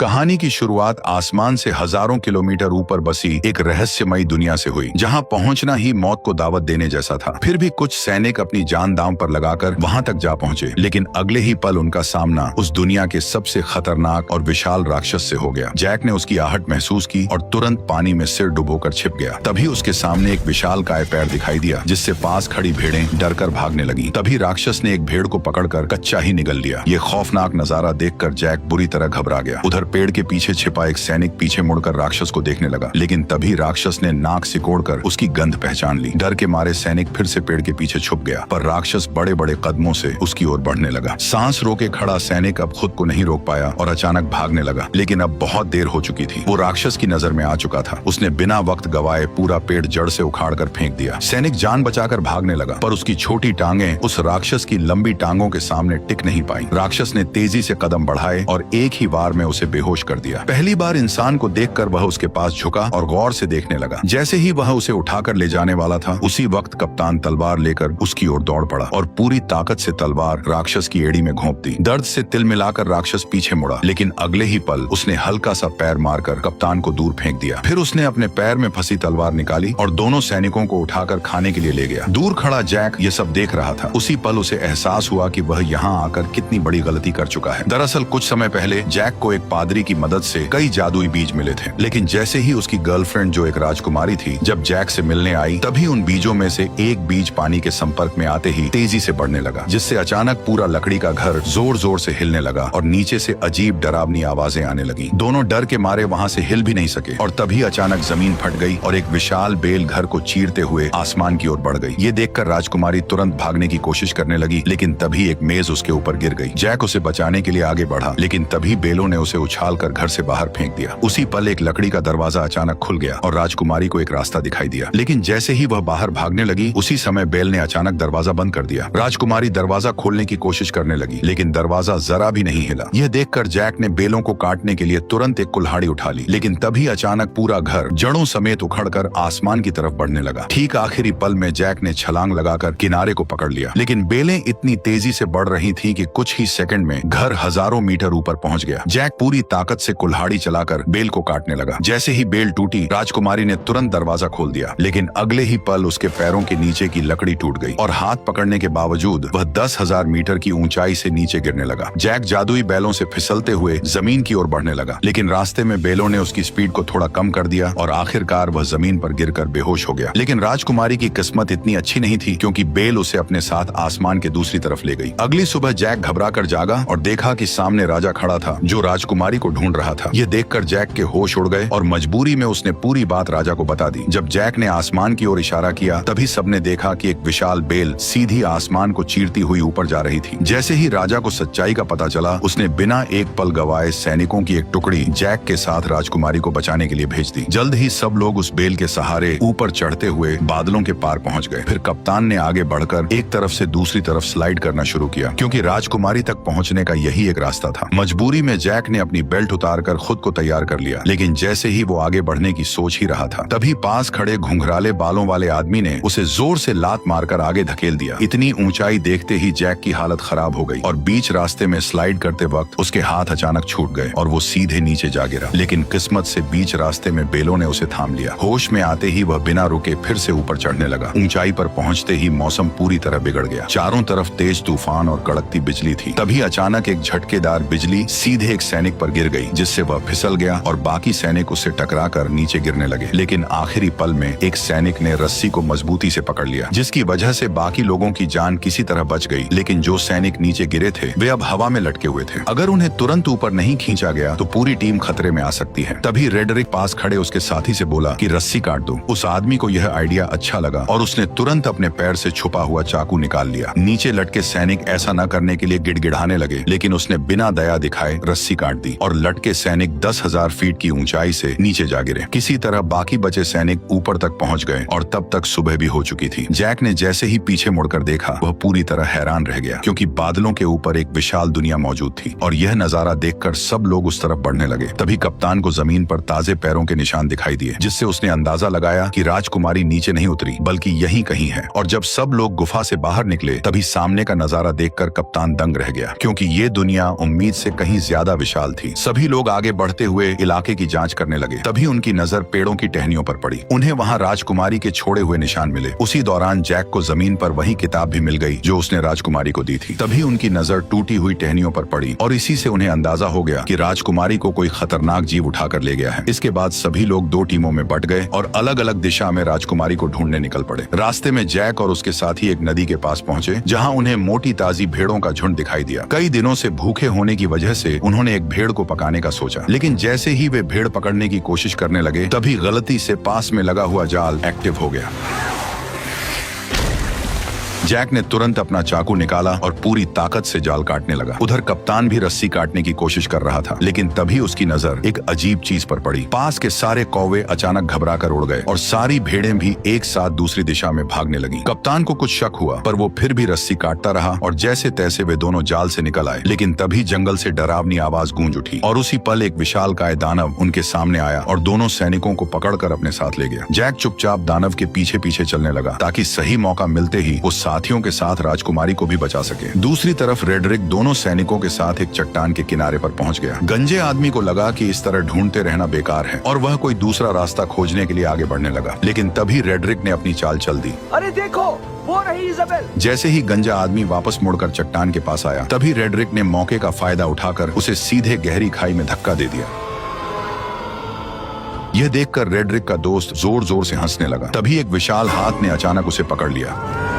कहानी की शुरुआत आसमान से हजारों किलोमीटर ऊपर बसी एक रहस्यमयी दुनिया से हुई, जहां पहुंचना ही मौत को दावत देने जैसा था। फिर भी कुछ सैनिक अपनी जान दांव पर लगाकर वहां तक जा पहुंचे, लेकिन अगले ही पल उनका सामना उस दुनिया के सबसे खतरनाक और विशाल राक्षस से हो गया। जैक ने उसकी आहट महसूस की और तुरंत पानी में सिर डुबोकर छिप गया। तभी उसके सामने एक विशाल काय पैर दिखाई दिया, जिससे पास खड़ी भेड़ें डरकर भागने लगी। तभी राक्षस ने एक भेड़ को पकड़कर कच्चा ही निगल लिया। ये खौफनाक नजारा देखकर जैक बुरी तरह घबरा गया। उधर पेड़ के पीछे छिपा एक सैनिक पीछे मुड़कर राक्षस को देखने लगा, लेकिन तभी राक्षस ने नाक सिकोड़कर उसकी गंध पहचान ली। डर के मारे सैनिक फिर से पेड़ के पीछे छुप गया, पर राक्षस बड़े बड़े कदमों से उसकी ओर बढ़ने लगा। सांस रोके खड़ा सैनिक अब खुद को नहीं रोक पाया और अचानक भागने लगा, लेकिन अब बहुत देर हो चुकी थी। वो राक्षस की नजर में आ चुका था। उसने बिना वक्त गवाए पूरा पेड़ जड़ से उखाड़कर फेंक दिया। सैनिक जान बचाकर भागने लगा, पर उसकी छोटी टांगें उस राक्षस की लंबी टांगों के सामने टिक नहीं पाई। राक्षस ने तेजी से कदम बढ़ाए और एक ही बार में उसे बेहोश कर दिया। पहली बार इंसान को देखकर वह उसके पास झुका और गौर से देखने लगा। जैसे ही वह उसे उठाकर ले जाने वाला था, उसी वक्त कप्तान तलवार लेकर उसकी ओर दौड़ पड़ा और पूरी ताकत से तलवार राक्षस की एड़ी में घोंप दी। दर्द से तिल मिलाकर राक्षस पीछे मुड़ा, लेकिन अगले ही पल उसने हल्का सा पैर मारकर कप्तान को दूर फेंक दिया। फिर उसने अपने पैर में फंसी तलवार निकाली और दोनों सैनिकों को उठाकर खाने के लिए ले गया। दूर खड़ा जैक ये सब देख रहा था। उसी पल उसे एहसास हुआ कि वह यहाँ आकर कितनी बड़ी गलती कर चुका है। दरअसल कुछ समय पहले जैक को एक पादरी की मदद से कई जादुई बीज मिले थे, लेकिन जैसे ही उसकी गर्लफ्रेंड जो एक राजकुमारी थी जब जैक से मिलने आई, तभी उन बीजों में से एक बीज पानी के संपर्क में आते ही तेजी से बढ़ने लगा, जिससे अचानक पूरा लकड़ी का घर जोर जोर से हिलने लगा और नीचे से अजीब डरावनी आवाजें आने लगी। दोनों डर के मारे वहां से हिल भी नहीं सके और तभी अचानक जमीन फट गई और एक विशाल बेल घर को चीरते हुए आसमान की ओर बढ़ गई। ये देखकर राजकुमारी तुरंत भागने की कोशिश करने लगी, लेकिन तभी एक मेज उसके ऊपर गिर गई। जैक उसे बचाने के लिए आगे बढ़ा, लेकिन तभी बेलों ने उसे उछालकर घर से बाहर फेंक दिया। उसी पल एक लकड़ी का दरवाजा अचानक खुल गया और राजकुमारी को एक रास्ता दिखाई दिया, लेकिन जैसे ही वह बाहर भागने लगी, उसी समय बेल ने अचानक दरवाजा बंद कर दिया। राजकुमारी दरवाजा खोलने की कोशिश करने लगी, लेकिन दरवाजा जरा भी नहीं हिला। यह देखकर जैक ने बेलों को काटने के लिए तुरंत एक कुल्हाड़ी उठा ली, लेकिन तभी अचानक पूरा घर जड़ों समेत उखड़कर आसमान की तरफ बढ़ने लगा। ठीक आखिरी पल में जैक ने छलांग लगाकर किनारे को पकड़ लिया, लेकिन बेलें इतनी तेजी से बढ़ रही थी कि कुछ ही सेकंड में घर हजारों मीटर ऊपर पहुंच गया। जैक पूरी ताकत से कुल्हाड़ी चलाकर बेल को काटने लगा। जैसे ही बेल टूटी, राजकुमारी ने तुरंत दरवाजा खोल दिया, लेकिन अगले ही पल उसके पैरों के नीचे की लकड़ी टूट गई और हाथ पकड़ने के बावजूद वह 10,000 मीटर की ऊंचाई से नीचे गिरने लगा। जैक जादुई बैलों से फिसलते हुए जमीन की ओर बढ़ने लगा, लेकिन रास्ते में बेलों ने उसकी स्पीड को थोड़ा कम कर दिया और आखिरकार वह जमीन पर गिरकर बेहोश हो गया। लेकिन राजकुमारी की किस्मत इतनी अच्छी नहीं थी, क्योंकि बेल उसे अपने साथ आसमान के दूसरी तरफ ले गई। अगली सुबह जैक घबरा कर जागा और देखा कि सामने राजा खड़ा था, जो राजकुमारी को ढूंढ रहा था। यह देखकर जैक के होश उड़ गए और मजबूरी में उसने पूरी बात राजा को बता दी। जब जैक ने आसमान की ओर इशारा किया, तभी सबने देखा कि एक विशाल बेल सीधी आसमान को चीरती हुई ऊपर जा रही थी। जैसे ही राजा को सच्चाई का पता चला, उसने बिना एक पल गवाए सैनिकों की एक टुकड़ी जैक के साथ राजकुमारी को बचाने के लिए भेज दी। जल्द ही सब लोग उस बेल के सहारे ऊपर चढ़ते हुए बादलों के पार पहुंच गए। फिर कप्तान ने आगे बढ़कर एक तरफ से दूसरी तरफ स्लाइड करना शुरू किया, क्योंकि राजकुमारी तक पहुंचने का यही एक रास्ता था। मजबूरी में जैक ने अपनी बेल्ट उतारकर खुद को तैयार कर लिया, लेकिन जैसे ही वो आगे बढ़ने की सोच ही रहा था, तभी पास खड़े घुंघराले बालों वाले आदमी ने उसे जोर से लात मारकर आगे धकेल दिया। इतनी ऊंचाई देखते ही जैक की हालत खराब हो गई और बीच रास्ते में स्लाइड करते वक्त उसके हाथ अचानक छूट गए और वो सीधे नीचे जा गिरा। लेकिन किस्मत से बीच रास्ते में बेलों ने उसे थाम लिया। होश में आते ही वह बिना रुके फिर से ऊपर चढ़ने लगा। ऊंचाई पर पहुंचते ही मौसम पूरी तरह बिगड़ गया। चारों तरफ तेज तूफान और कड़कती बिजली थी। तभी अचानक एक झटकेदार बिजली सीधे एक सैनिक पर गिर गई, जिससे वह फिसल गया और बाकी सैनिक उससे टकराकर नीचे गिरने लगे। लेकिन आखिरी पल में एक सैनिक ने रस्सी को मजबूती से पकड़ लिया, जिसकी वजह से बाकी लोगों की जान किसी तरह बच गई। लेकिन जो सैनिक नीचे गिरे थे, वे अब हवा में लटके हुए थे। अगर उन्हें तुरंत ऊपर नहीं खींचा गया तो पूरी टीम खतरे में आ सकती है। तभी रेडरिक पास खड़े उसके साथी से बोला कि रस्सी काट दो। उस आदमी को यह आइडिया अच्छा लगा और उसने तुरंत अपने पैर से छुपा हुआ चाकू निकाल लिया। नीचे लटके सैनिक ऐसा न करने के लिए गिड़गिड़ाने लगे, लेकिन उसने बिना दया दिखाए रस्सी काट दी और लटके सैनिक 10,000 फीट की ऊंचाई से नीचे जा गिरे। किसी तरह बाकी बचे सैनिक ऊपर तक पहुंच गए और तब तक सुबह भी हो चुकी थी। जैक ने जैसे ही पीछे मुड़कर देखा, वह पूरी तरह हैरान रह गया, क्योंकि बादलों के ऊपर एक विशाल दुनिया मौजूद थी और यह नजारा देखकर सब लोग उस तरफ बढ़ने लगे। तभी कप्तान को जमीन पर ताजे पैरों के निशान दिखाई दिए, जिससे उसने अंदाजा लगाया कि राजकुमारी नीचे नहीं उतरी बल्कि यहीं कहीं है। और जब सब लोग गुफा से बाहर निकले, तभी सामने का नजारा देखकर कप्तान दंग रह गया, क्योंकि ये दुनिया उम्मीद से कहीं ज्यादा विशाल थी। उठी। सभी लोग आगे बढ़ते हुए इलाके की जांच करने लगे। तभी उनकी नजर पेड़ों की टहनियों पर पड़ी। उन्हें वहां राजकुमारी के छोड़े हुए निशान मिले। उसी दौरान जैक को जमीन पर वही किताब भी मिल गई जो उसने राजकुमारी को दी थी। तभी उनकी नजर टूटी हुई टहनियों पर पड़ी और इसी से उन्हें अंदाजा हो गया कि राजकुमारी को कोई खतरनाक जीव उठाकर ले गया है। इसके बाद सभी लोग दो टीमों में बट गए और अलग अलग दिशा में राजकुमारी को ढूंढने निकल पड़े। रास्ते में जैक और उसके साथी एक नदी के पास पहुंचे जहां उन्हें मोटी ताजी भेड़ों का झुंड दिखाई दिया। कई दिनों से भूखे होने की वजह से उन्होंने एक भेड़ को पकाने का सोचा, लेकिन जैसे ही वे भेड़ पकड़ने की कोशिश करने लगे तभी गलती से पास में लगा हुआ जाल एक्टिव हो गया। जैक ने तुरंत अपना चाकू निकाला और पूरी ताकत से जाल काटने लगा। उधर कप्तान भी रस्सी काटने की कोशिश कर रहा था, लेकिन तभी उसकी नजर एक अजीब चीज पर पड़ी। पास के सारे कौवे अचानक घबराकर उड़ गए और सारी भेड़ें भी एक साथ दूसरी दिशा में भागने लगी। कप्तान को कुछ शक हुआ, पर वो फिर भी रस्सी काटता रहा और जैसे तैसे वे दोनों जाल से निकल आए। लेकिन तभी जंगल से डरावनी आवाज गूंज उठी और उसी पल एक विशालकाय दानव उनके सामने आया और दोनों सैनिकों को पकड़कर अपने साथ ले गया। जैक चुपचाप दानव के पीछे पीछे चलने लगा ताकि सही मौका मिलते ही वो साथियों के साथ राजकुमारी को भी बचा सके। दूसरी तरफ रेडरिक दोनों सैनिकों के साथ एक चट्टान के किनारे पर पहुंच गया। गंजे आदमी को लगा कि इस तरह ढूंढते रहना बेकार है और वह कोई दूसरा रास्ता खोजने के लिए आगे बढ़ने लगा। लेकिन तभी रेडरिक ने अपनी चाल चल दी। अरे देखो, वो रही इज़ाबेल। जैसे ही गंजा आदमी वापस मुड़कर चट्टान के पास आया तभी रेडरिक ने मौके का फायदा उठाकर उसे सीधे गहरी खाई में धक्का दे दिया। यह देखकर रेडरिक का दोस्त जोर जोर से हंसने लगा। तभी एक विशाल हाथ ने अचानक उसे पकड़ लिया।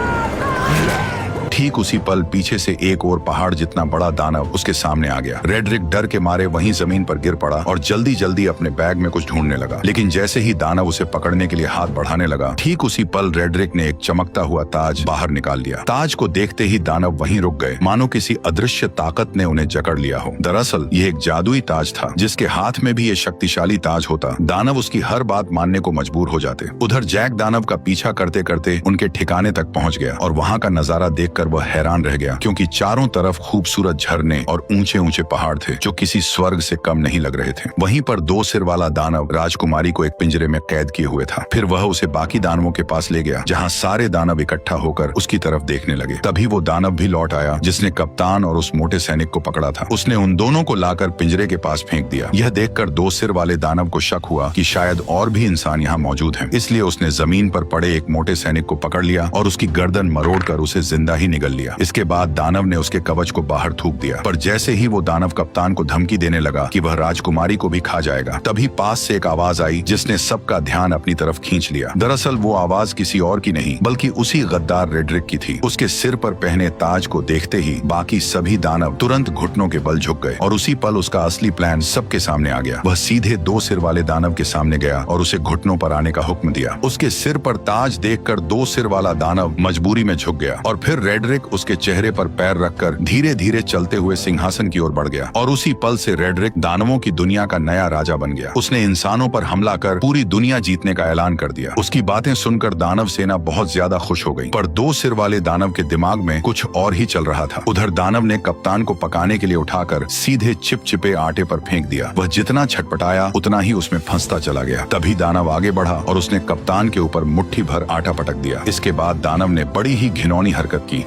ठीक उसी पल पीछे से एक और पहाड़ जितना बड़ा दानव उसके सामने आ गया। रेडरिक डर के मारे वहीं जमीन पर गिर पड़ा और जल्दी जल्दी अपने बैग में कुछ ढूंढने लगा। लेकिन जैसे ही दानव उसे पकड़ने के लिए हाथ बढ़ाने लगा, ठीक उसी पल रेडरिक ने एक चमकता हुआ ताज बाहर निकाल लिया। ताज को देखते ही दानव वहीं रुक गए, मानो किसी अदृश्य ताकत ने उन्हें जकड़ लिया हो। दरअसल ये एक जादुई ताज था। जिसके हाथ में भी ये शक्तिशाली ताज होता, दानव उसकी हर बात मानने को मजबूर हो जाते। उधर जैक दानव का पीछा करते करते उनके ठिकाने तक पहुंच गया और वहां का नजारा देखकर वह हैरान रह गया, क्योंकि चारों तरफ खूबसूरत झरने और ऊंचे ऊंचे पहाड़ थे जो किसी स्वर्ग से कम नहीं लग रहे थे। वहीं पर दो सिर वाला दानव राजकुमारी को एक पिंजरे में कैद किए हुए था। फिर वह उसे बाकी दानवों के पास ले गया जहां सारे दानव इकट्ठा होकर उसकी तरफ देखने लगे। तभी वो दानव भी लौट आया जिसने कप्तान और उस मोटे सैनिक को पकड़ा था। उसने उन दोनों को लाकर पिंजरे के पास फेंक दिया। यह देखकर दो सिर वाले दानव को शक हुआ कि शायद और भी इंसान यहाँ मौजूद हैं। इसलिए उसने जमीन पर पड़े एक मोटे सैनिक को पकड़ लिया और उसकी गर्दन मरोड़कर उसे जिंदा ही निगल लिया। इसके बाद दानव ने उसके कवच को बाहर थूक दिया, पर जैसे ही वो दानव कप्तान को धमकी देने लगा कि वह राजकुमारी को भी खा जाएगा, तभी पास से एक आवाज आई जिसने सबका ध्यान अपनी तरफ खींच लिया। दरअसल वो आवाज किसी और की नहीं बल्कि उसी गद्दार रेडरिक की थी। उसके सिर पर पहने ताज को देखते ही बाकी सभी दानव तुरंत घुटनों के बल झुक गए और उसी पल उसका असली प्लान सबके सामने आ गया। वह सीधे दो सिर वाले दानव के सामने गया और उसे घुटनों पर आने का हुक्म दिया। उसके सिर पर ताज देखकर दो सिर वाला दानव मजबूरी में झुक गया और फिर रेडरिक उसके चेहरे पर पैर रखकर धीरे धीरे चलते हुए सिंहासन की ओर बढ़ गया और उसी पल से रेडरिक दानवों की दुनिया का नया राजा बन गया। उसने इंसानों पर हमला कर पूरी दुनिया जीतने का ऐलान कर दिया। उसकी बातें सुनकर दानव सेना बहुत ज्यादा खुश हो गई, पर दो सिर वाले दानव के दिमाग में कुछ और ही चल रहा था। उधर दानव ने कप्तान को पकाने के लिए उठाकर सीधे चिपचिपे आटे पर फेंक दिया। वह जितना छटपटाया उतना ही उसमें फंसता चला गया। तभी दानव आगे बढ़ा और उसने कप्तान के ऊपर मुट्ठी भर आटा पटक दिया। इसके बाद दानव ने बड़ी ही घिनौनी हरकत की।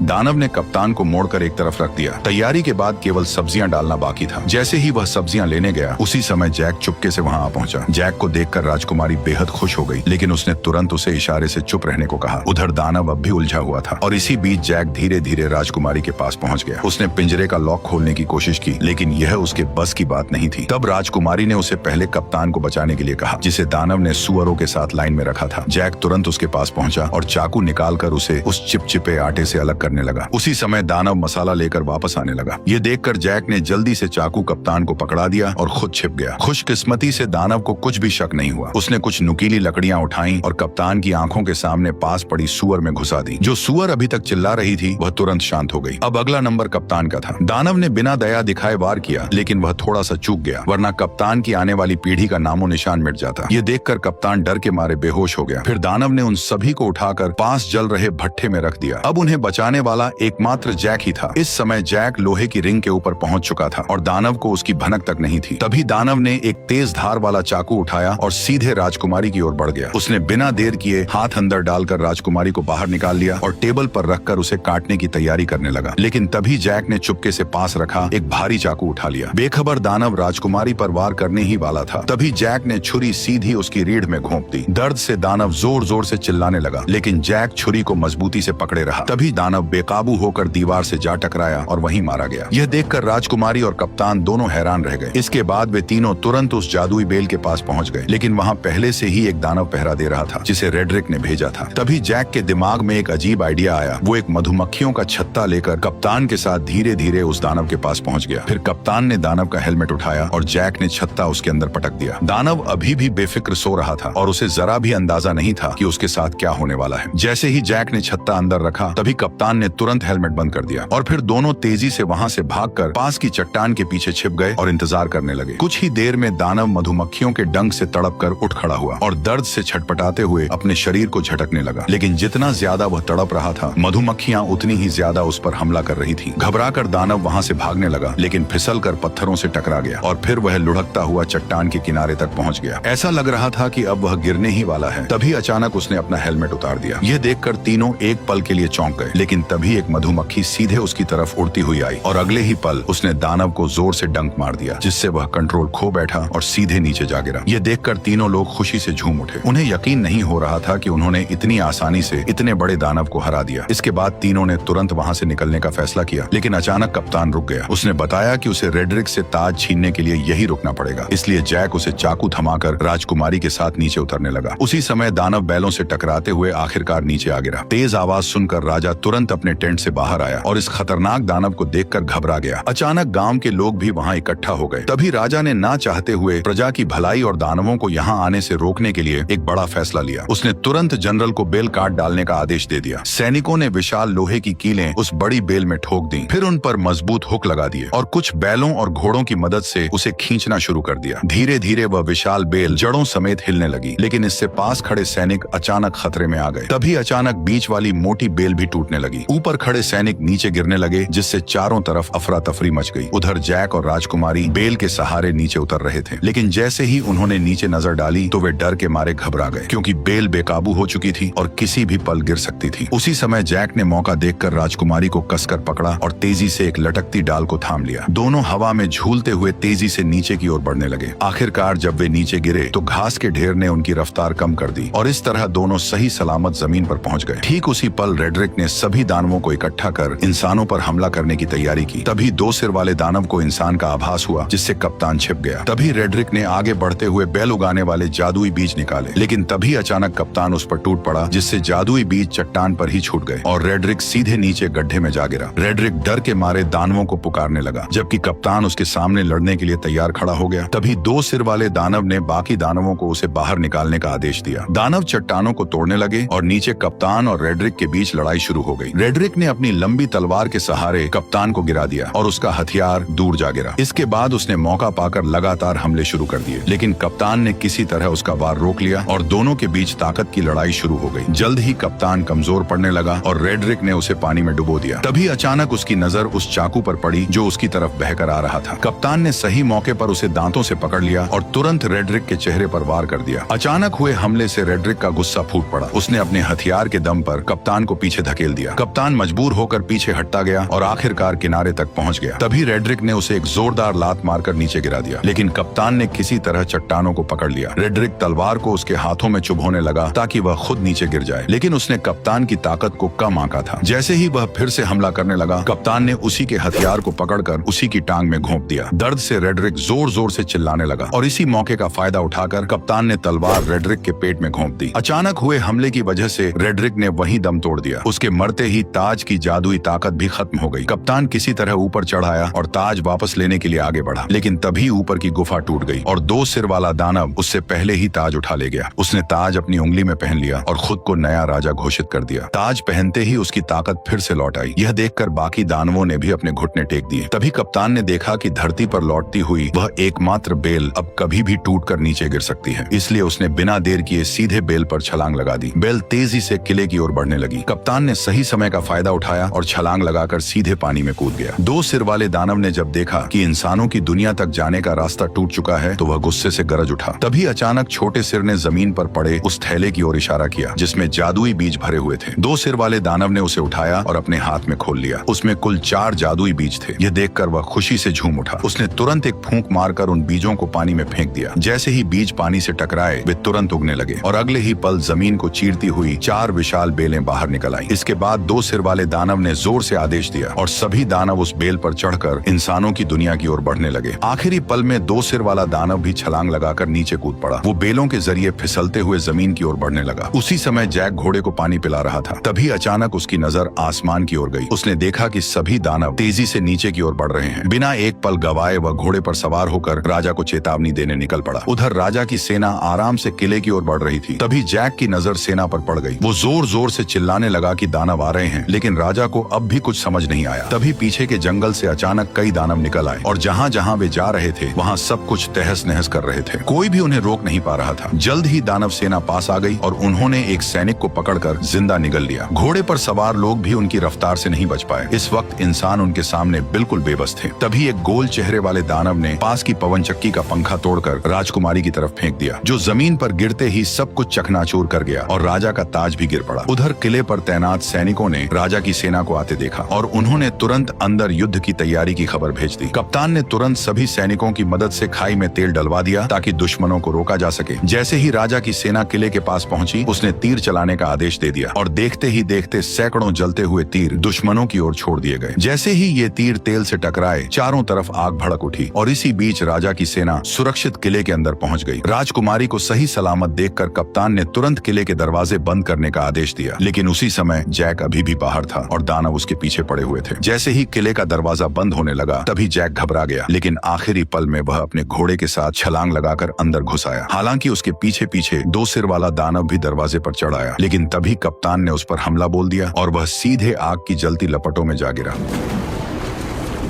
दानव ने कप्तान को मोड़कर एक तरफ रख दिया। तैयारी के बाद केवल सब्जियां डालना बाकी था। जैसे ही वह सब्जियां लेने गया उसी समय जैक चुपके से वहां आ पहुंचा। जैक को देखकर राजकुमारी बेहद खुश हो गई, लेकिन उसने तुरंत उसे इशारे से चुप रहने को कहा। उधर दानव अब भी उलझा हुआ था और इसी बीच जैक धीरे धीरे राजकुमारी के पास पहुंच गया। उसने पिंजरे का लॉक खोलने की कोशिश की, लेकिन यह उसके बस की बात नहीं थी। तब राजकुमारी ने उसे पहले कप्तान को बचाने के लिए कहा, जिसे दानव ने सुअरों के साथ लाइन में रखा था। जैक तुरंत उसके पास पहुंचा और चाकू निकालकर उसे उस चिपचिपे आटे से अलग करने लगा। उसी समय दानव मसाला लेकर वापस आने लगा। ये देखकर जैक ने जल्दी से चाकू कप्तान को पकड़ा दिया और खुद छिप गया। खुशकिस्मती से दानव को कुछ भी शक नहीं हुआ। उसने कुछ नुकीली लकड़ियां उठाई और कप्तान की आंखों के सामने पास पड़ी सुअर में घुसा दी। जो सुअर अभी तक चिल्ला रही थी वह तुरंत शांत हो गई। अब अगला नंबर कप्तान का था। दानव ने बिना दया दिखाए वार किया, लेकिन वह थोड़ा सा चूक गया, वरना कप्तान की आने वाली पीढ़ी का नामो निशान मिट जाता। ये देखकर कप्तान डर के मारे बेहोश हो गया। फिर दानव ने उन सभी को उठाकर पास जल रहे भट्ठे में रख दिया। अब उन्हें बचाने बचाने वाला एकमात्र जैक ही था। इस समय जैक लोहे की रिंग के ऊपर पहुंच चुका था और दानव को उसकी भनक तक नहीं थी। तभी दानव ने एक तेज धार वाला चाकू उठाया और सीधे राजकुमारी की ओर बढ़ गया। उसने बिना देर किए हाथ अंदर डालकर राजकुमारी को बाहर निकाल लिया और टेबल पर रखकर उसे काटने की तैयारी करने लगा। लेकिन तभी जैक ने चुपके से पास रखा एक भारी चाकू उठा लिया। बेखबर दानव राजकुमारी पर वार करने ही वाला था। तभी जैक ने छुरी सीधी उसकी रीढ़ में घोंप दी। दर्द से दानव जोर जोर से चिल्लाने लगा, लेकिन जैक छुरी को मजबूती से पकड़े रहा। तभी दानव बेकाबू होकर दीवार से जा टकराया और वहीं मारा गया। यह देखकर राजकुमारी और कप्तान दोनों हैरान रह गए। इसके बाद वे तीनों तुरंत उस जादुई बेल के पास पहुंच गए, लेकिन वहां पहले से ही एक दानव पहरा दे रहा था जिसे रेड्रिक ने भेजा था। तभी जैक के दिमाग में एक अजीब आइडिया आया। वो एक मधुमक्खियों का छत्ता लेकर कप्तान के साथ धीरे धीरे उस दानव के पास पहुंच गया। फिर कप्तान ने दानव का हेलमेट उठाया और जैक ने छत्ता उसके अंदर पटक दिया। दानव अभी भी बेफिक्र सो रहा था और उसे जरा भी अंदाजा नहीं था कि उसके साथ क्या होने वाला है। जैसे ही जैक ने छत्ता अंदर रखा, तभी कप्तान ने तुरंत हेलमेट बंद कर दिया और फिर दोनों तेजी से वहां से भागकर पास की चट्टान के पीछे छिप गए और इंतजार करने लगे। कुछ ही देर में दानव मधुमक्खियों के डंक से तड़पकर उठ खड़ा हुआ और दर्द से छटपटाते हुए अपने शरीर को झटकने लगा। लेकिन जितना ज्यादा वह तड़प रहा था, मधुमक्खियां उतनी ही ज्यादा उस पर हमला कर रही थीं। घबराकर दानव वहां से भागने लगा, लेकिन फिसलकर पत्थरों से टकरा गया और फिर वह लुढ़कता हुआ चट्टान के किनारे तक पहुंच गया। ऐसा लग रहा था कि अब वह गिरने ही वाला है। तभी अचानक उसने अपना हेलमेट उतार दिया। यह देखकर तीनों एक पल के लिए चौंक गए, लेकिन तभी एक मधुमक्खी सीधे उसकी तरफ उड़ती हुई आई और अगले ही पल उसने दानव को जोर से डंक मार दिया, जिससे वह कंट्रोल खो बैठा और सीधे नीचे जा गिरा। यह देखकर तीनों लोग खुशी से झूम उठे। उन्हें यकीन नहीं हो रहा था कि उन्होंने इतनी आसानी से इतने बड़े दानव को हरा दिया। इसके बाद तीनों ने तुरंत वहां से निकलने का फैसला किया, लेकिन अचानक कप्तान रुक गया। उसने बताया कि उसे रेड्रिक से ताज छीनने के लिए यही रुकना पड़ेगा। इसलिए जैक उसे चाकू थमाकर राजकुमारी के साथ नीचे उतरने लगा। उसी समय दानव बैलों से टकराते हुए आखिरकार नीचे आ गिरा। तेज आवाज सुनकर राजा तुरंत अपने टेंट से बाहर आया और इस खतरनाक दानव को देखकर घबरा गया। अचानक गांव के लोग भी वहां इकट्ठा हो गए। तभी राजा ने ना चाहते हुए प्रजा की भलाई और दानवों को यहाँ आने से रोकने के लिए एक बड़ा फैसला लिया। उसने तुरंत जनरल को बेल काट डालने का आदेश दे दिया। सैनिकों ने विशाल लोहे की कीलें उस बड़ी बेल में ठोक दी, फिर उन पर मजबूत हुक लगा दिए और कुछ बैलों और घोड़ों की मदद से उसे खींचना शुरू कर दिया। धीरे धीरे वह विशाल बेल जड़ों समेत हिलने लगी, लेकिन इससे पास खड़े सैनिक अचानक खतरे में आ गए। तभी अचानक बीच वाली मोटी बेल भी टूटने लगी। ऊपर खड़े सैनिक नीचे गिरने लगे, जिससे चारों तरफ अफरा तफरी मच गई। उधर जैक और राजकुमारी बेल के सहारे नीचे उतर रहे थे, लेकिन जैसे ही उन्होंने नीचे नजर डाली तो वे डर के मारे घबरा गए, क्योंकि बेल बेकाबू हो चुकी थी और किसी भी पल गिर सकती थी। उसी समय जैक ने मौका देखकर राजकुमारी को कसकर पकड़ा और तेजी से एक लटकती डाल को थाम लिया। दोनों हवा में झूलते हुए तेजी से नीचे की ओर बढ़ने लगे। आखिरकार जब वे नीचे गिरे तो घास के ढेर ने उनकी रफ्तार कम कर दी और इस तरह दोनों सही सलामत जमीन पर पहुंच गए। ठीक उसी पल रेड्रिक ने सभी दानवों को इकट्ठा कर इंसानों पर हमला करने की तैयारी की। तभी दो सिर वाले दानव को इंसान का आभास हुआ, जिससे कप्तान छिप गया। तभी रेड्रिक ने आगे बढ़ते हुए बैल उगाने वाले जादुई बीज निकाले, लेकिन तभी अचानक कप्तान उस पर टूट पड़ा, जिससे जादुई बीज चट्टान पर ही छूट गए और रेड्रिक सीधे नीचे गड्ढे में जा गिरा। रेड्रिक डर के मारे दानवों को पुकारने लगा, जबकि कप्तान उसके सामने लड़ने के लिए तैयार खड़ा हो गया। तभी दो सिर वाले दानव ने बाकी दानवों को उसे बाहर निकालने का आदेश दिया। दानव चट्टानों को तोड़ने लगे और नीचे कप्तान और रेड्रिक के बीच लड़ाई शुरू हो गई। रेड्रिक ने अपनी लंबी तलवार के सहारे कप्तान को गिरा दिया और उसका हथियार दूर जा गिरा। इसके बाद उसने मौका पाकर लगातार हमले शुरू कर दिए, लेकिन कप्तान ने किसी तरह उसका वार रोक लिया और दोनों के बीच ताकत की लड़ाई शुरू हो गई। जल्द ही कप्तान कमजोर पड़ने लगा और रेड्रिक ने उसे पानी में डुबो दिया। तभी अचानक उसकी नजर उस चाकू पर पड़ी जो उसकी तरफ बहकर आ रहा था। कप्तान ने सही मौके पर उसे दांतों से पकड़ लिया और तुरंत रेड्रिक के चेहरे पर वार कर दिया। अचानक हुए हमले से रेड्रिक का गुस्सा फूट पड़ा। उसने अपने हथियार के दम पर कप्तान को पीछे धकेल दिया। कप्तान मजबूर होकर पीछे हटता गया और आखिरकार किनारे तक पहुंच गया। तभी रेड्रिक ने उसे एक जोरदार लात मारकर नीचे गिरा दिया, लेकिन कप्तान ने किसी तरह चट्टानों को पकड़ लिया। रेड्रिक तलवार को उसके हाथों में चुभोने लगा ताकि वह खुद नीचे गिर जाए, लेकिन उसने कप्तान की ताकत को कम आंका था। जैसे ही वह फिर से हमला करने लगा, कप्तान ने उसी के हथियार को पकड़कर उसी की टांग में घोंप दिया। दर्द से रेड्रिक जोर जोर से चिल्लाने लगा और इसी मौके का फायदा उठाकर कप्तान ने तलवार रेड्रिक के पेट में घोंप दी। अचानक हुए हमले की वजह से रेड्रिक ने वहीं दम तोड़ दिया। उसके मरते ही ताज की जादुई ताकत भी खत्म हो गई। कप्तान किसी तरह ऊपर चढ़ आया और ताज वापस लेने के लिए आगे बढ़ा, लेकिन तभी ऊपर की गुफा टूट गई और दो सिर वाला दानव उससे पहले ही ताज उठा ले गया। उसने ताज अपनी उंगली में पहन लिया और खुद को नया राजा घोषित कर दिया। ताज पहनते ही उसकी ताकत फिर से लौट आई। यह देखकर बाकी दानवों ने भी अपने घुटने टेक दिए। तभी कप्तान ने देखा कि धरती पर लौटती हुई वह एकमात्र बेल अब कभी भी टूटकर नीचे गिर सकती है, इसलिए उसने बिना देर किए सीधे बेल पर छलांग लगा दी। बेल तेजी से किले की ओर बढ़ने लगी। कप्तान ने सही समय समय का फायदा उठाया और छलांग लगाकर सीधे पानी में कूद गया। दो सिर वाले दानव ने जब देखा कि इंसानों की दुनिया तक जाने का रास्ता टूट चुका है तो वह गुस्से से गरज उठा। तभी अचानक छोटे सिर ने जमीन पर पड़े उस थैले की ओर इशारा किया जिसमें जादुई बीज भरे हुए थे। दो सिर वाले दानव ने उसे उठाया और अपने हाथ में खोल लिया। उसमें कुल 4 जादुई बीज थे। यह देखकर वह खुशी से झूम उठा। उसने तुरंत एक फूंक मारकर उन बीजों को पानी में फेंक दिया। जैसे ही बीज पानी से टकराए वे तुरंत उगने लगे और अगले ही पल जमीन को चीरती हुई 4 विशाल बेलें बाहर निकल आईं। इसके बाद दो सिर वाले दानव ने जोर से आदेश दिया और सभी दानव उस बेल पर चढ़कर इंसानों की दुनिया की ओर बढ़ने लगे। आखिरी पल में दो सिर वाला दानव भी छलांग लगाकर नीचे कूद पड़ा। वो बेलों के जरिए फिसलते हुए जमीन की ओर बढ़ने लगा। उसी समय जैक घोड़े को पानी पिला रहा था। तभी अचानक उसकी नजर आसमान की ओर गई। उसने देखा कि सभी दानव तेजी से नीचे की ओर बढ़ रहे हैं। बिना एक पल गवाए वह घोड़े पर सवार होकर राजा को चेतावनी देने निकल पड़ा। उधर राजा की सेना आराम से किले की ओर बढ़ रही थी। तभी जैक की नजर सेना पर पड़ गई। वो जोर जोर से चिल्लाने लगा कि दानव आ रहे हैं, लेकिन राजा को अब भी कुछ समझ नहीं आया। तभी पीछे के जंगल से अचानक कई दानव निकल आए और जहाँ जहाँ वे जा रहे थे वहाँ सब कुछ तहस नहस कर रहे थे। कोई भी उन्हें रोक नहीं पा रहा था। जल्द ही दानव सेना पास आ गई और उन्होंने एक सैनिक को पकड़कर जिंदा निगल लिया। घोड़े पर सवार लोग भी उनकी रफ्तार से नहीं बच पाए। इस वक्त इंसान उनके सामने बिल्कुल बेबस थे। तभी एक गोल चेहरे वाले दानव ने पास की पवन चक्की का पंखा तोड़कर राजकुमारी की तरफ फेंक दिया, जो जमीन पर गिरते ही सब कुछ चकनाचूर कर गया और राजा का ताज भी गिर पड़ा। उधर किले पर तैनात सैनिकों ने राजा की सेना को आते देखा और उन्होंने तुरंत अंदर युद्ध की तैयारी की खबर भेज दी। कप्तान ने तुरंत सभी सैनिकों की मदद से खाई में तेल डलवा दिया ताकि दुश्मनों को रोका जा सके। जैसे ही राजा की सेना किले के पास पहुंची, उसने तीर चलाने का आदेश दे दिया और देखते ही देखते सैकड़ों जलते हुए तीर दुश्मनों की ओर छोड़ दिए गए। जैसे ही ये तीर तेल से टकराए, चारों तरफ आग भड़क उठी और इसी बीच राजा की सेना सुरक्षित किले के अंदर पहुंच गई। राजकुमारी को सही सलामत देखकर कप्तान ने तुरंत किले के दरवाजे बंद करने का आदेश दिया, लेकिन उसी समय जैक अभी भी बाहर था और दानव उसके पीछे पड़े हुए थे। जैसे ही किले का दरवाजा बंद होने लगा, तभी जैक घबरा गया, लेकिन आखिरी पल में वह अपने घोड़े के साथ छलांग लगाकर अंदर घुस आया। हालांकि उसके पीछे पीछे दो सिर वाला दानव भी दरवाजे पर चढ़ आया, लेकिन तभी कप्तान ने उस पर हमला बोल दिया और वह सीधे आग की जलती लपटों में जा गिरा।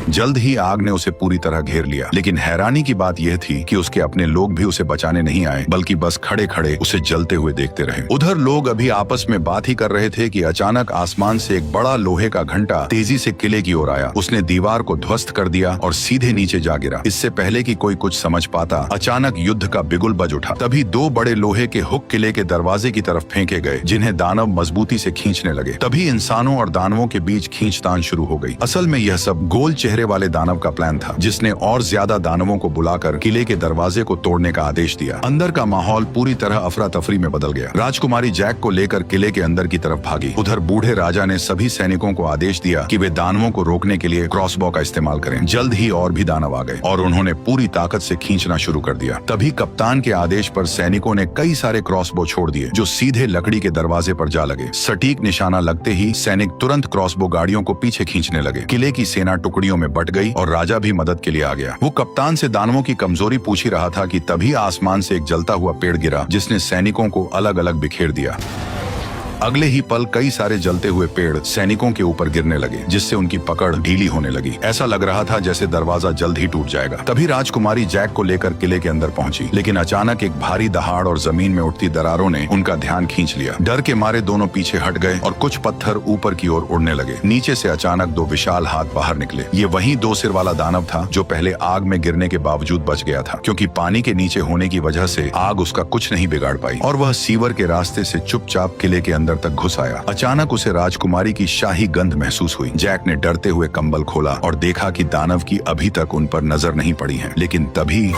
जल्द ही आग ने उसे पूरी तरह घेर लिया, लेकिन हैरानी की बात यह थी कि उसके अपने लोग भी उसे बचाने नहीं आए, बल्कि बस खड़े खड़े उसे जलते हुए देखते रहे। उधर लोग अभी आपस में बात ही कर रहे थे कि अचानक आसमान से एक बड़ा लोहे का घंटा तेजी से किले की ओर आया। उसने दीवार को ध्वस्त कर दिया और सीधे नीचे जा गिरा। इससे पहले कि कोई कुछ समझ पाता, अचानक युद्ध का बिगुल बज उठा। तभी 2 बड़े लोहे के हुक किले के दरवाजे की तरफ फेंके गए, जिन्हें दानव मजबूती से खींचने लगे। तभी इंसानों और दानवों के बीच खींचतान शुरू हो गई। असल में यह सब गोल चेहरे वाले दानव का प्लान था, जिसने और ज्यादा दानवों को बुलाकर किले के दरवाजे को तोड़ने का आदेश दिया। अंदर का माहौल पूरी तरह अफरा तफरी में बदल गया। राजकुमारी जैक को लेकर किले के अंदर की तरफ भागी। उधर बूढ़े राजा ने सभी सैनिकों को आदेश दिया कि वे दानवों को रोकने के लिए क्रॉसबो का इस्तेमाल करें। जल्द ही और भी दानव आ गए और उन्होंने पूरी ताकत से खींचना शुरू कर दिया। तभी कप्तान के आदेश पर सैनिकों ने कई सारे क्रॉसबो छोड़ दिए, जो सीधे लकड़ी के दरवाजे पर जा लगे। सटीक निशाना लगते ही सैनिक तुरंत क्रॉसबो गाड़ियों को पीछे खींचने लगे। किले की सेना टुकड़ियों में बट गई और राजा भी मदद के लिए आ गया। वो कप्तान से दानवों की कमजोरी पूछ ही रहा था कि तभी आसमान से एक जलता हुआ पेड़ गिरा, जिसने सैनिकों को अलग अलग बिखेर दिया। अगले ही पल कई सारे जलते हुए पेड़ सैनिकों के ऊपर गिरने लगे, जिससे उनकी पकड़ ढीली होने लगी। ऐसा लग रहा था जैसे दरवाजा जल्द ही टूट जाएगा। तभी राजकुमारी जैक को लेकर किले के अंदर पहुंची, लेकिन अचानक एक भारी दहाड़ और जमीन में उठती दरारों ने उनका ध्यान खींच लिया। डर के मारे दोनों पीछे हट गए और कुछ पत्थर ऊपर की ओर उड़ने लगे। नीचे से अचानक 2 विशाल हाथ बाहर निकले। ये वही 2 सिर वाला दानव था जो पहले आग में गिरने के बावजूद बच गया था, क्योंकि पानी के नीचे होने की वजह से आग उसका कुछ नहीं बिगाड़ पाई और वह सीवर के रास्ते से चुपचाप किले के अंदर तक घुस आया। अचानक उसे राजकुमारी की शाही गंध महसूस हुई। जैक ने डरते हुए कंबल खोला और देखा कि दानव की अभी तक उन पर नजर नहीं पड़ी है, लेकिन तभी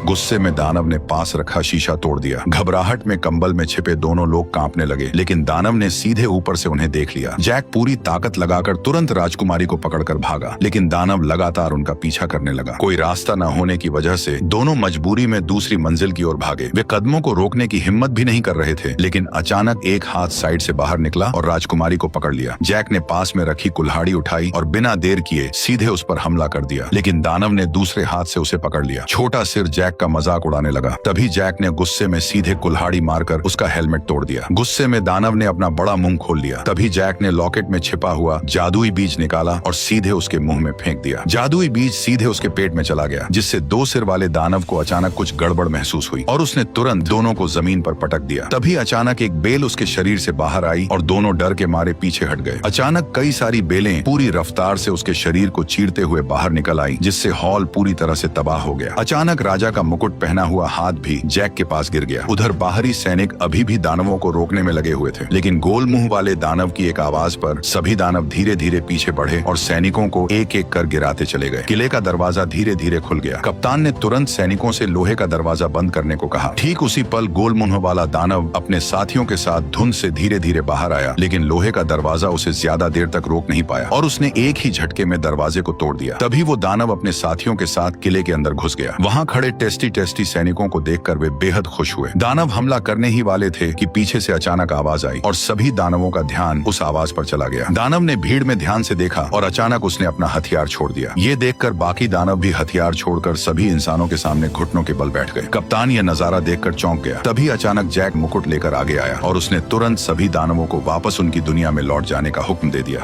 गुस्से में दानव ने पास रखा शीशा तोड़ दिया। घबराहट में कंबल में छिपे दोनों लोग कांपने लगे, लेकिन दानव ने सीधे ऊपर से उन्हें देख लिया। जैक पूरी ताकत लगाकर तुरंत राजकुमारी को पकड़कर भागा, लेकिन दानव लगातार उनका पीछा करने लगा। कोई रास्ता न होने की वजह से दोनों मजबूरी में दूसरी मंजिल की ओर भागे। वे कदमों को रोकने की हिम्मत भी नहीं कर रहे थे, लेकिन अचानक एक हाथ साइड से बाहर निकला और राजकुमारी को पकड़ लिया। जैक ने पास में रखी कुल्हाड़ी उठाई और बिना देर किए सीधे उस पर हमला कर दिया, लेकिन दानव ने दूसरे हाथ से उसे पकड़ लिया। छोटा सिर जैक जैक का मजाक उड़ाने लगा। तभी जैक ने गुस्से में सीधे कुल्हाड़ी मारकर उसका हेलमेट तोड़ दिया। गुस्से में दानव ने अपना बड़ा मुंह खोल लिया। तभी जैक ने लॉकेट में छिपा हुआ जादुई बीज निकाला और सीधे उसके मुंह में फेंक दिया। जादुई बीज सीधे उसके पेट में चला गया, जिससे 2 सिर वाले दानव को अचानक कुछ गड़बड़ महसूस हुई और उसने तुरंत दोनों को जमीन पर पटक दिया। तभी अचानक एक बेल उसके शरीर से बाहर आई और दोनों डर के मारे पीछे हट गए। अचानक कई सारी बेलें पूरी रफ्तार से उसके शरीर को चीरते हुए बाहर निकल आई, जिससे हॉल पूरी तरह से तबाह हो गया। अचानक राजा का मुकुट पहना हुआ हाथ भी जैक के पास गिर गया। उधर बाहरी सैनिक अभी भी दानवों को रोकने में लगे हुए थे, लेकिन गोल मुंह वाले दानव की एक आवाज पर सभी दानव धीरे धीरे पीछे बढ़े और सैनिकों को एक एक कर गिराते चले गए। किले का दरवाजा धीरे धीरे खुल गया। कप्तान ने तुरंत सैनिकों से लोहे का दरवाजा बंद करने को कहा। ठीक उसी पल गोल मुंह वाला दानव अपने साथियों के साथ धुंध से धीरे धीरे बाहर आया, लेकिन लोहे का दरवाजा उसे ज्यादा देर तक रोक नहीं पाया और उसने एक ही झटके में दरवाजे को तोड़ दिया। तभी वो दानव अपने साथियों के साथ किले के अंदर घुस गया। वहाँ खड़े टेस्टी सैनिकों को देखकर वे बेहद खुश हुए। दानव हमला करने ही वाले थे कि पीछे से अचानक आवाज आई और सभी दानवों का ध्यान उस आवाज पर चला गया। दानव ने भीड़ में ध्यान से देखा और अचानक उसने अपना हथियार छोड़ दिया। ये देखकर बाकी दानव भी हथियार छोड़कर सभी इंसानों के सामने घुटनों के बल बैठ गए। कप्तान यह नजारा देखकर चौंक गया। तभी अचानक जैक मुकुट लेकर आगे आया और उसने तुरंत सभी दानवों को वापस उनकी दुनिया में लौट जाने का हुक्म दे दिया।